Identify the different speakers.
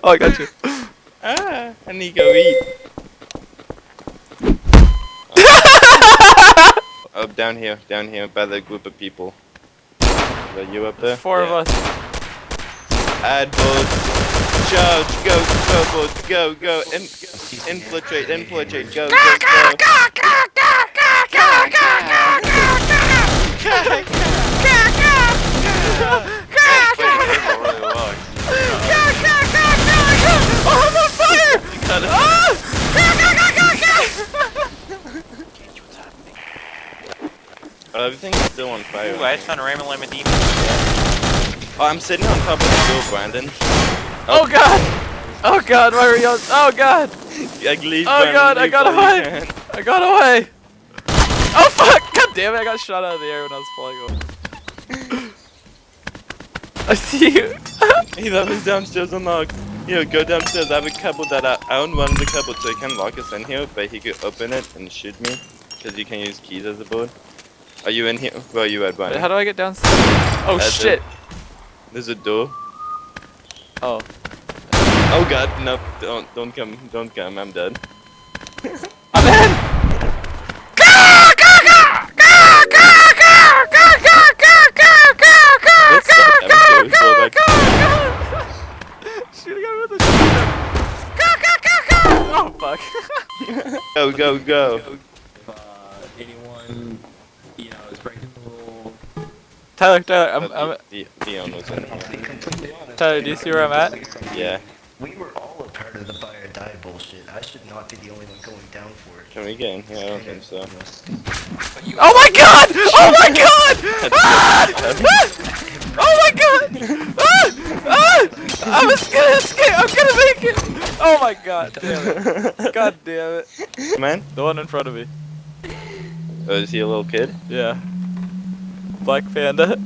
Speaker 1: Oh, I got you.
Speaker 2: Ah, I need to go eat. Oh, down here by the group of people. Are you up there?
Speaker 1: Four of us.
Speaker 2: Add boats. Charge, go, boats, go, infiltrate, go,
Speaker 1: Oh, I'm on fire!
Speaker 2: Everything's still on fire.
Speaker 3: Ooh, I just found a Raymond Lamedini.
Speaker 2: Oh, I'm sitting on top of the door, Brandon.
Speaker 1: Oh god! Oh god, why were you on? Oh god!
Speaker 2: Leave,
Speaker 1: Oh
Speaker 2: Brandon,
Speaker 1: god, I
Speaker 2: leave
Speaker 1: got
Speaker 2: while you
Speaker 1: away!
Speaker 2: can.
Speaker 1: I got away! Oh fuck! God damn it, I got shot out of the air when I was flying over. I see you!
Speaker 2: Hey, that was downstairs unlocked. Here, go downstairs. I have a cupboard that I own one of the cupboards, so he can lock us in here, but he could open it and shoot me. Because you can use keys as a board. Are you in here? Where are you at, Brandon?
Speaker 1: Wait, how do I get downstairs? Oh
Speaker 2: That's
Speaker 1: shit!
Speaker 2: There's a door.
Speaker 1: Oh.
Speaker 2: Oh god, no, don't come, I'm dead.
Speaker 1: I'm in! Shooting at me with a shotgun. Oh fuck.
Speaker 2: Go.
Speaker 4: If anyone, you know, is breaking the rule.
Speaker 1: Tyler,
Speaker 2: Dion was in
Speaker 4: I'll be completely honest.
Speaker 1: Tyler, do you see where I'm at?
Speaker 2: Yeah.
Speaker 5: We were all a part of the fire or die bullshit. I should not be the only one going down for it.
Speaker 2: Can we get in here? I don't think so.
Speaker 1: Oh my god! Oh my god! Ah! Oh my god! Ah! I was gonna escape! I'm gonna make it! Oh my god, damn it. God damn it.
Speaker 2: Man?
Speaker 1: The one in front of me.
Speaker 2: Oh, is he a little kid?
Speaker 1: Yeah. Black Panda.